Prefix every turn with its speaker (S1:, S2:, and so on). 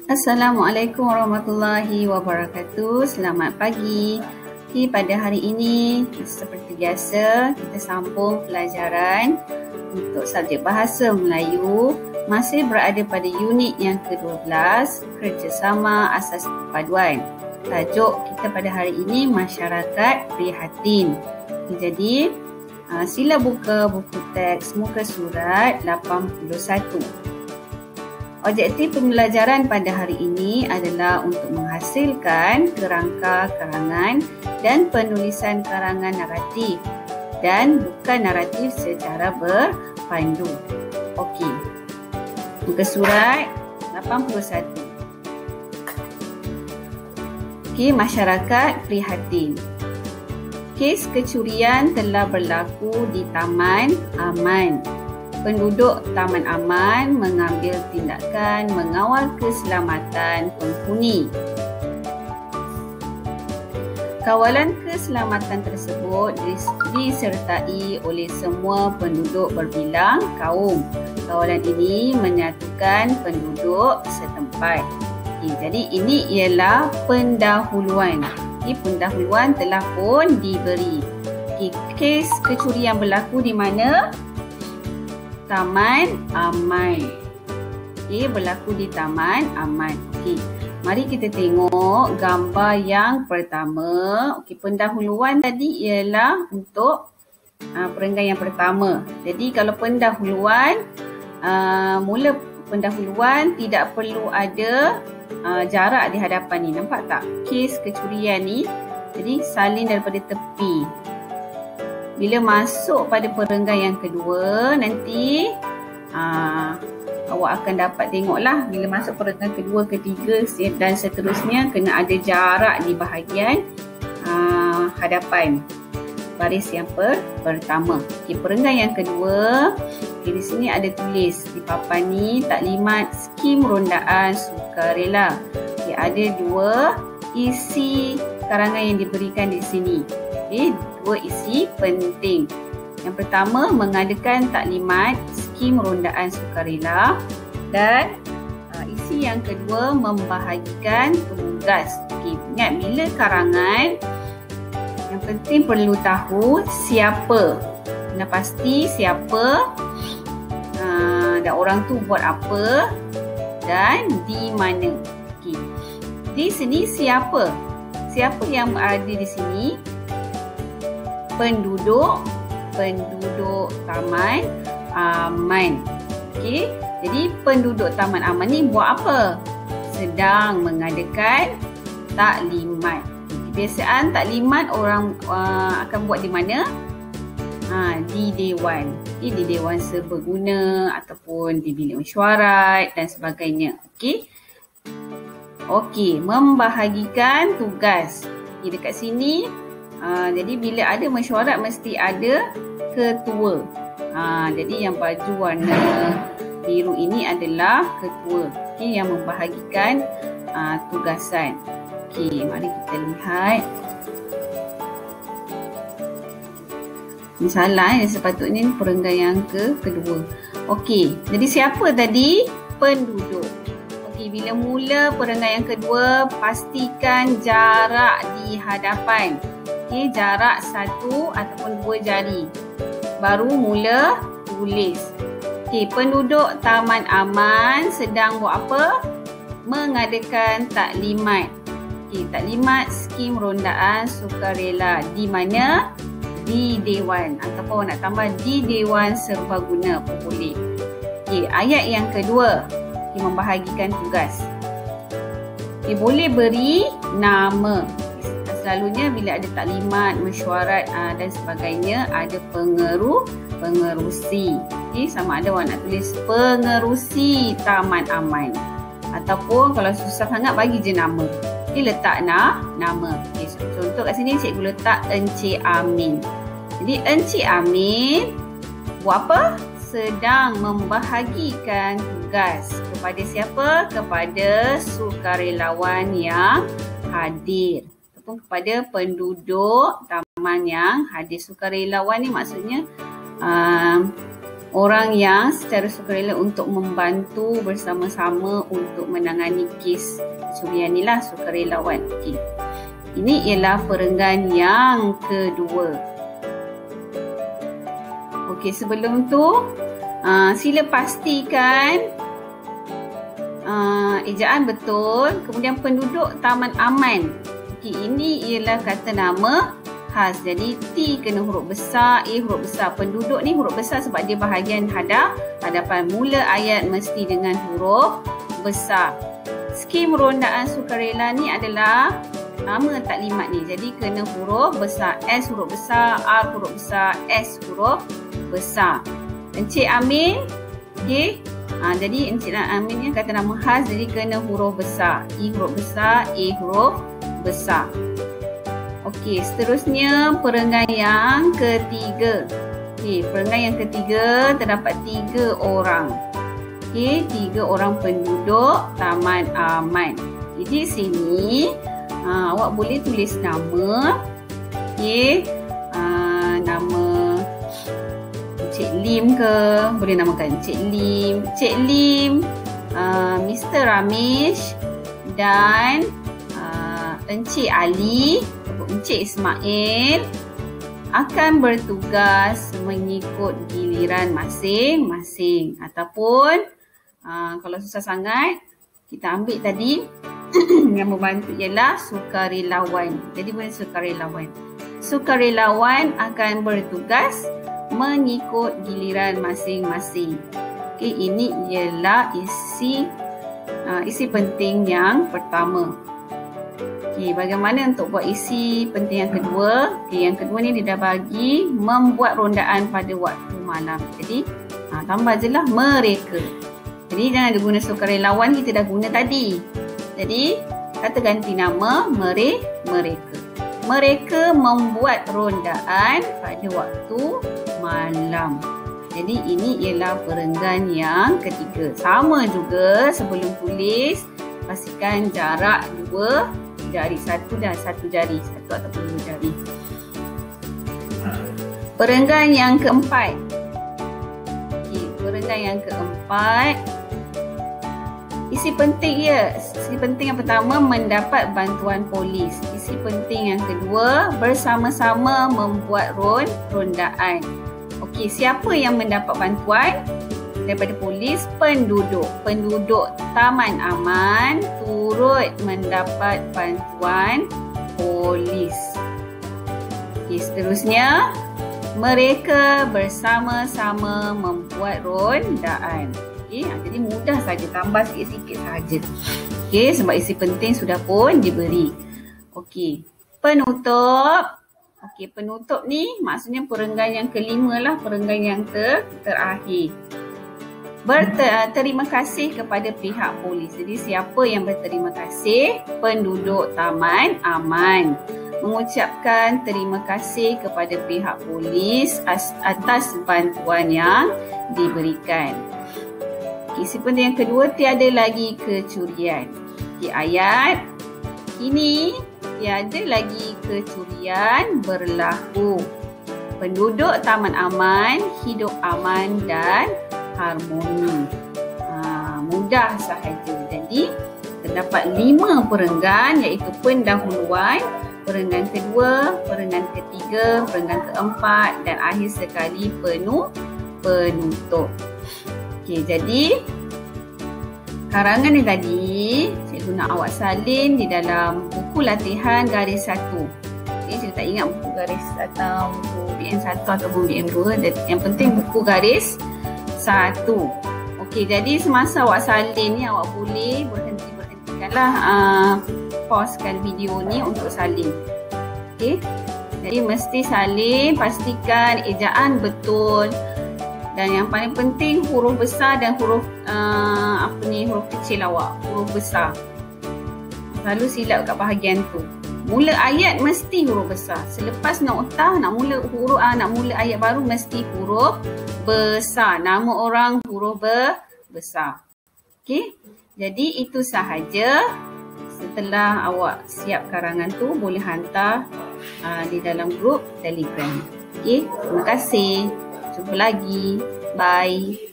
S1: Assalamualaikum warahmatullahi wabarakatuh. Selamat pagi. Pada hari ini, seperti biasa, kita sambung pelajaran untuk subjek Bahasa Melayu. Masih berada pada unit yang ke-12, Kerjasama Asas Perpaduan. Tajuk kita pada hari ini, Masyarakat Prihatin. Jadi, sila buka buku teks muka surat 81. Objektif pembelajaran pada hari ini adalah untuk menghasilkan kerangka karangan dan penulisan karangan naratif dan bukan naratif secara berpandu. Okey. Muka surat 81. Okey, masyarakat prihatin. Kes kecurian telah berlaku di Taman Aman. Penduduk Taman Aman mengambil tindakan mengawal keselamatan penghuni. Kawalan keselamatan tersebut disertai oleh semua penduduk berbilang kaum. Kawalan ini menyatukan penduduk setempat. Jadi ini ialah pendahuluan. Pendahuluan telah pun diberi. Kes kecurian berlaku di mana? Taman Aman. Berlaku di Taman Aman. Mari kita tengok gambar yang pertama. Pendahuluan tadi ialah untuk perenggan yang pertama. Jadi kalau pendahuluan, mula pendahuluan tidak perlu ada jarak di hadapan ni. Nampak tak? Kes kecurian ni. Jadi salin daripada tepi. Bila masuk pada perenggan yang kedua, nanti awak akan dapat tengoklah bila masuk perenggan kedua, ketiga dan seterusnya kena ada jarak di bahagian hadapan baris yang pertama. Perenggan yang kedua, di sini ada tulis di papan ni taklimat skim rondaan sukarela. Ada dua isi karangan yang diberikan di sini. Dua isi penting. Yang pertama, mengadakan taklimat skim rondaan sukarela dan isi yang kedua, membahagikan tugas. Ingat, bila karangan, yang penting perlu tahu siapa. Kena pasti siapa dan orang tu buat apa dan di mana. Di sini siapa? Siapa yang ada di sini? Penduduk Taman Aman. Jadi penduduk Taman Aman ni buat apa? Sedang mengadakan taklimat. Kebiasaan taklimat orang akan buat di mana? Di Dewan. Di Dewan Serbaguna ataupun di bilik mesyuarat dan sebagainya. Okey, membahagikan tugas. Dekat sini, jadi bila ada mesyuarat mesti ada ketua. Jadi yang baju warna biru ini adalah ketua yang membahagikan tugasan. Mari kita lihat. Ini salah, sepatutnya perenggan yang kedua. Jadi siapa tadi? Penduduk. Bila mula perenggan yang kedua, pastikan jarak di hadapan. Jarak 1 ataupun 2 jari. Baru mula tulis. Penduduk Taman Aman sedang buat apa? Mengadakan taklimat. Taklimat skim rondaan sukarela. Di mana? Di Dewan. Ataupun nak tambah di Dewan Serbaguna pun boleh. Ayat yang kedua. Membahagikan tugas. Boleh beri nama. Selalunya bila ada taklimat, mesyuarat dan sebagainya, ada pengerusi. Sama ada awak nak tulis pengerusi Taman Aman. Ataupun kalau susah sangat, bagi je nama. Letak nama. Contoh kat sini cikgu letak Encik Amin. Jadi Encik Amin buat apa? Sedang membahagikan tugas. Kepada siapa? Kepada sukarelawan yang hadir. Ataupun kepada penduduk taman yang hadir. Sukarelawan ni maksudnya orang yang secara sukarela untuk membantu bersama-sama untuk menangani kes pencurian ni lah, sukarelawan. Okey. Ini ialah perenggan yang kedua. Okey, sebelum tu sila pastikan ejaan betul. Kemudian penduduk Taman Aman. Okey, ini ialah kata nama khas. Jadi T kena huruf besar, A huruf besar. Penduduk ni huruf besar sebab dia bahagian hadapan. Mula ayat mesti dengan huruf besar. Skim rondaan sukarela ni adalah nama taklimat ni. Jadi kena huruf besar. S huruf besar, R huruf besar, S huruf besar. Encik Amin. Okey. Jadi Encik Amin ni kata nama khas, jadi kena huruf besar. I huruf besar, A huruf besar. Okey, seterusnya perenggan yang ketiga. Okey, perenggan yang ketiga terdapat 3 orang. Okey, 3 orang penduduk Taman Aman. Jadi sini awak boleh tulis nama. Okey, nama Encik Lim ke, boleh namakan Encik Lim. Encik Lim, Mr. Ramesh dan Encik Ali, Encik Ismail akan bertugas mengikut giliran masing-masing. Ataupun kalau susah sangat, kita ambil tadi yang membantu ialah sukarelawan. Jadi boleh sukarelawan. Sukarelawan akan bertugas mengikut giliran masing-masing. Okey, ini ialah isi penting yang pertama. Okey, bagaimana untuk buat isi penting yang kedua? Okey, yang kedua ni dia dah bagi membuat rondaan pada waktu malam. Jadi tambah je lah mereka. Jadi jangan ada guna sukarelawan, kita dah guna tadi. Jadi kata ganti nama mereka. Mereka membuat rondaan pada waktu malam. Jadi ini ialah perenggan yang ketiga. Sama juga sebelum tulis, pastikan jarak 2 jari, 1 dan 1 jari, 1 ataupun 2 jari. Perenggan yang keempat. Okey, perenggan yang keempat. Isi penting Isi penting yang pertama, mendapat bantuan polis. Isi penting yang kedua, bersama-sama membuat rondaan. Okey, siapa yang mendapat bantuan daripada polis? Penduduk. Penduduk Taman Aman turut mendapat bantuan polis. Okey, seterusnya, mereka bersama-sama membuat rondaan. Okey, jadi mudah saja, tambah sikit-sikit saja. Okey, sebab isi penting sudah pun diberi. Okey, penutup. Okey, penutup ni maksudnya perenggan yang kelima lah, perenggan yang terakhir. Berterima kasih kepada pihak polis. Jadi siapa yang berterima kasih? Penduduk Taman Aman. Mengucapkan terima kasih kepada pihak polis atas bantuan yang diberikan. Isi penting yang kedua, tiada lagi kecurian. Di ayat ini, tiada lagi kecurian berlaku. Penduduk Taman Aman hidup aman dan harmoni. Mudah sahaja. Jadi terdapat 5 perenggan, iaitu pendahuluan, perenggan kedua, perenggan ketiga, perenggan keempat dan akhir sekali penutup. Okey, jadi karangan ni tadi cikgu nak awak salin di dalam buku latihan garis 1. Okay, saya tak ingat buku garis atau buku BM1 atau buku BM2. Yang penting buku garis 1. Okey, jadi semasa awak salin ni awak boleh berhentikanlah pausekan video ni untuk salin. Okey. Jadi mesti salin, pastikan ejaan betul. Dan yang paling penting huruf besar dan huruf huruf kecil awak, huruf besar. Selalu silap kat bahagian tu. Mula ayat mesti huruf besar. Selepas noktah nak mula ayat baru mesti huruf besar. Nama orang huruf besar. Okey. Jadi itu sahaja. Setelah awak siap karangan tu, boleh hantar di dalam grup Telegram. Okey, terima kasih. Jumpa lagi. Bye.